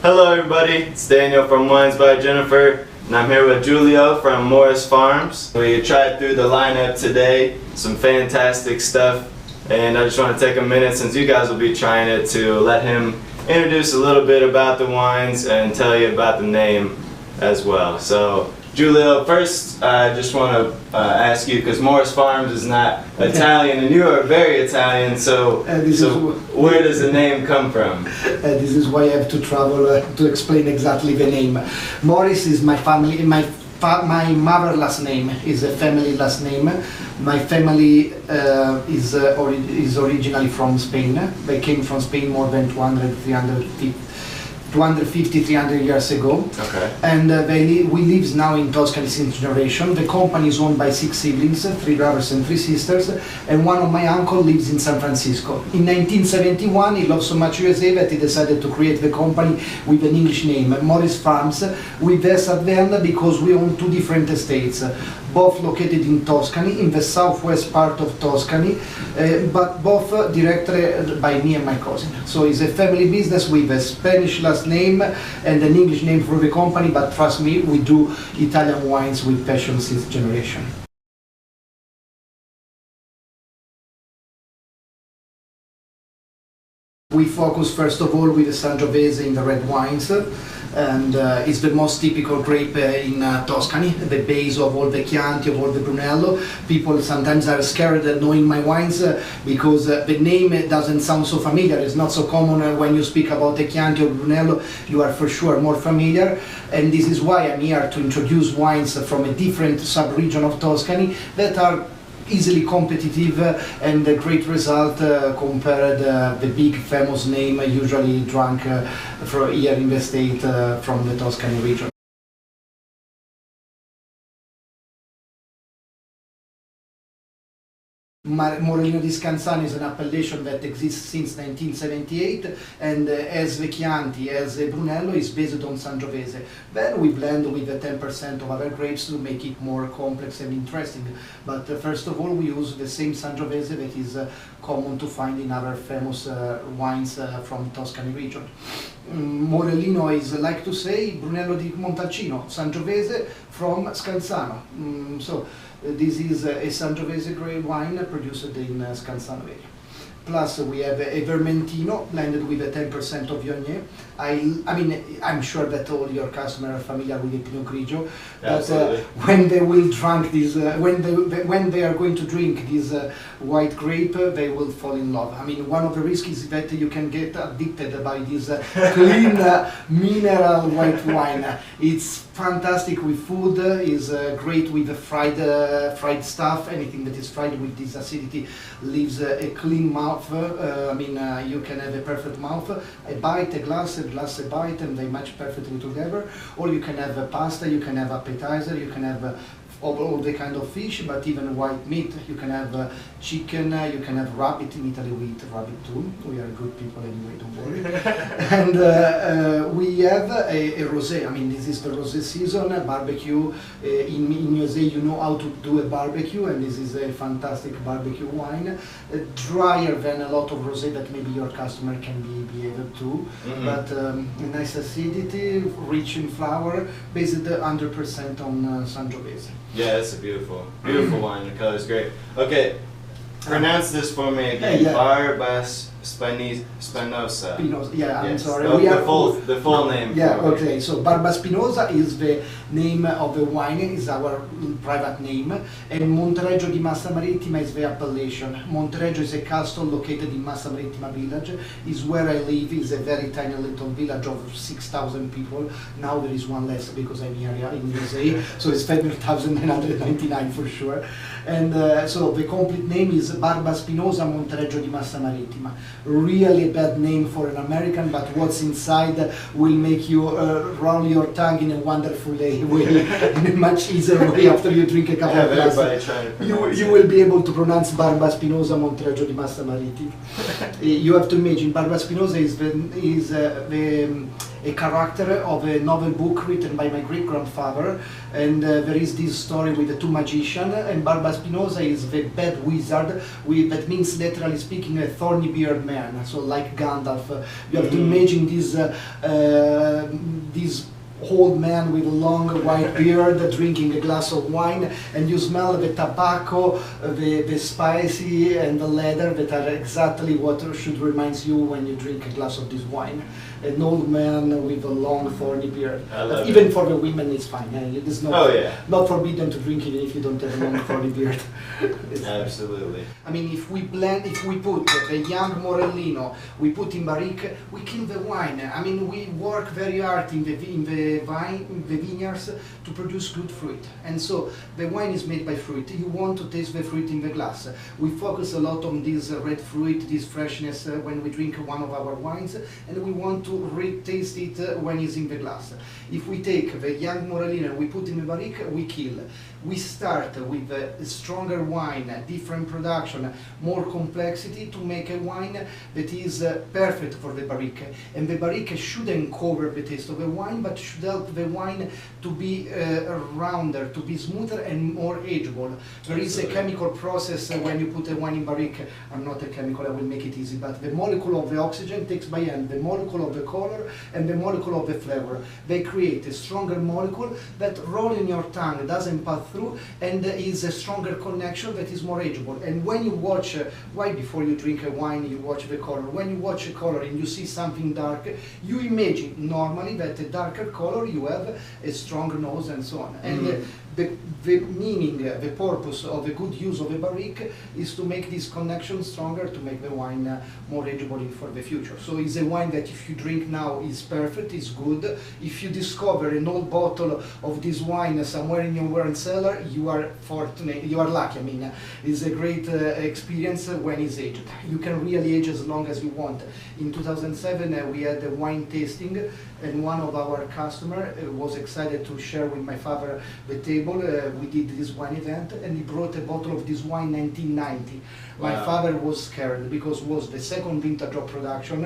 Hello everybody, it's Daniel from Wines by Jennifer, and I'm here with Julio from Moris Farms. We tried through the lineup today, some fantastic stuff, and I just want to take a minute, since you guys will be trying it, to let him introduce a little bit about the wines and tell you about the name as well. So Julio, first I just want to ask you, because Moris Farms is not Italian and you are very Italian, so where does the name come from? This is why I have to travel to explain exactly the name. Moris is my family, my mother's last name is a family last name. My family is originally from Spain. They came from Spain more than 300 years ago. Okay. And we live now in Tuscany since generation. The company is owned by 6 siblings, 3 brothers and 3 sisters, and one of my uncle lives in San Francisco. In 1971, he loved so much USA that he decided to create the company with an English name, Moris Farms, with S at the end, because we own 2 different estates, both located in Tuscany, in the southwest part of Tuscany, but both directed by me and my cousin. So it's a family business with a Spanish last name and an English name for the company, but trust me, we do Italian wines with passion since generation. We focus first of all with the Sangiovese in the red wines, and it's the most typical grape in Tuscany, the base of all the Chianti, of all the Brunello. People sometimes are scared at knowing my wines because the name doesn't sound so familiar. It's not so common when you speak about the Chianti or Brunello. You are for sure more familiar, and this is why I'm here to introduce wines from a different sub-region of Tuscany that are easily competitive and a great result compared the big famous name usually drunk for here in the state from the Tuscany region. Morellino di Scansano is an appellation that exists since 1978, and as the Chianti, as the Brunello, is based on Sangiovese. Then we blend with 10% of other grapes to make it more complex and interesting. But first of all, we use the same Sangiovese that is common to find in other famous wines from Tuscany region. Morellino is like to say Brunello di Montalcino, Sangiovese from Scansano. This is a Sangiovese grape wine produced in Scansano area. Plus we have a Vermentino blended with 10% of Viognier. I mean, I'm sure that all your customers are familiar with the Pinot Grigio, but when they will drink this, when they are going to drink this white grape, they will fall in love. I mean, one of the risks is that you can get addicted by this clean mineral white wine. It's fantastic with food, is great with the fried stuff. Anything that is fried with this acidity leaves a clean mouth. I mean, you can have a perfect mouth, a bite, a glass, a bite, and they match perfectly together. Or you can have a pasta, you can have appetizer, you can have all the kind of fish, but even white meat. You can have chicken, you can have rabbit. In Italy we eat rabbit too. We are good people anyway, don't worry. And we have a rosé. I mean, this is the rosé season, barbecue. In USA you know how to do a barbecue, and this is a fantastic barbecue wine. Drier than a lot of rosé that maybe your customer can be able to. But a nice acidity, rich in flour, based 100% on Sangiovese. Yeah, it's a beautiful wine. The color's great. Okay, pronounce this for me again. Yeah. Barbas Spinosa. Yeah, I'm yes. sorry. The full name. Yeah, okay. So Barba Spinosa is the name of the wine, is our private name, and Montereggio di Massa Marittima is the appellation. Montereggio is a castle located in Massa Marittima village. Is where I live. Is a very tiny little village of 6,000 people. Now there is one less because I'm here in USA, so it's 5,999 for sure. And so the complete name is Barba Spinosa Montereggio di Massa Marittima. Really a bad name for an American, but what's inside will make you roll your tongue in a wonderful way, in a much easier way after you drink a couple of glasses. You will be able to pronounce Barba Spinosa Montereggio di Massa Marittima. You have to imagine Barba Spinosa is a a character of a novel book written by my great-grandfather, and there is this story with the two magicians, and Barba Spinoza is the bad wizard, that means literally speaking a thorny beard man, so like Gandalf. You have to imagine this old man with a long white beard drinking a glass of wine, and you smell the tobacco, the spicy and the leather that are exactly what should remind you when you drink a glass of this wine. An old man with a long thorny beard. Even for the women it's fine. It is not forbidden to drink even if you don't have a long thorny beard. Absolutely. I mean, if we put a young Morellino, we put in barrique, we kill the wine. I mean, we work very hard in the vineyards to produce good fruit, and so the wine is made by fruit. You want to taste the fruit in the glass. We focus a lot on this red fruit, this freshness when we drink one of our wines, and we want to taste it when it's in the glass. If we take the young Morellino and we put in the barrique, we kill. We start with a stronger wine, different production, more complexity to make a wine that is perfect for the barrique. And the barrique shouldn't cover the taste of the wine, but should help the wine to be rounder, to be smoother and more ageable. There is a chemical process when you put a wine in barrique. I'm not a chemical, I will make it easy, but the molecule of the oxygen takes by hand the molecule of the color and the molecule of the flavor. They create a stronger molecule that roll in your tongue, doesn't pass through, and is a stronger connection that is more ageable. And when you watch, why before you drink a wine you watch the color? When you watch a color and you see something dark, you imagine normally that a darker color you have a stronger nose and so on. And the meaning, the purpose of a good use of a barrique is to make this connection stronger, to make the wine more ageable for the future. So it's a wine that if you drink now is perfect, is good. If you discover an old bottle of this wine somewhere in your wine cellar, you are fortunate, you are lucky. I mean, it's a great experience when it's aged. You can really age as long as you want. In 2007 we had a wine tasting, and one of our customers was excited to share with my father the table. We did this wine event, and he brought a bottle of this wine 1990. Wow. My father was scared because it was the second vintage of production,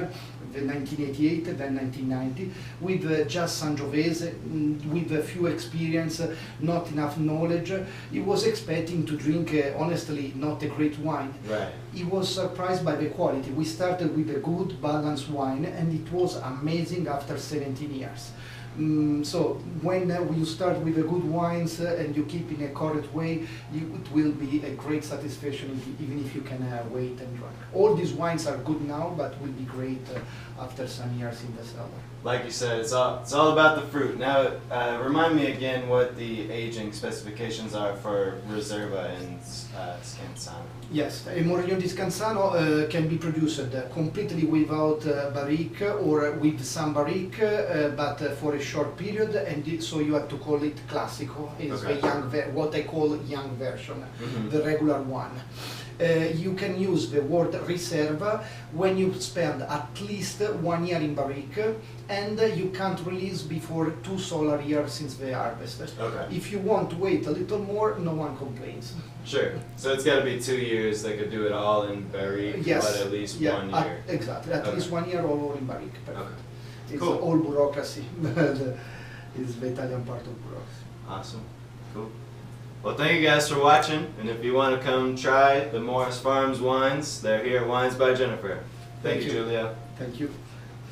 the 1988, then 1990, with just Sangiovese, with a few experience, not enough knowledge. He was expecting to drink, honestly, not a great wine. Right. He was surprised by the quality. We started with a good, balanced wine, and it was amazing after 17 years. So when you start with the good wines and you keep in a correct way, it will be a great satisfaction even if you can wait and drink. All these wines are good now, but will be great after some years in the cellar. Like you said, it's all about the fruit. Now, remind me again what the aging specifications are for Reserva and Scansano. Yes, a Morellino di Scansano can be produced completely without barrique or with some barrique, but for a short period, and so you have to call it classico. It's a young, what I call young version, the regular one. You can use the word Riserva when you spend at least 1 year in barrique, and you can't release before 2 solar years since the harvest. Okay. If you want to wait a little more, no one complains. Sure. So it's got to be 2 years. They could do it all in barrique, yes. but at least 1 year. Exactly. At least 1 year all in barrique. Okay. It's Cool. all bureaucracy. It's the Italian part of bureaucracy. Awesome. Cool. Well, thank you guys for watching, and if you want to come try the Moris Farms wines, they're here at Wines by Jennifer. Thank you, Julio. Thank you.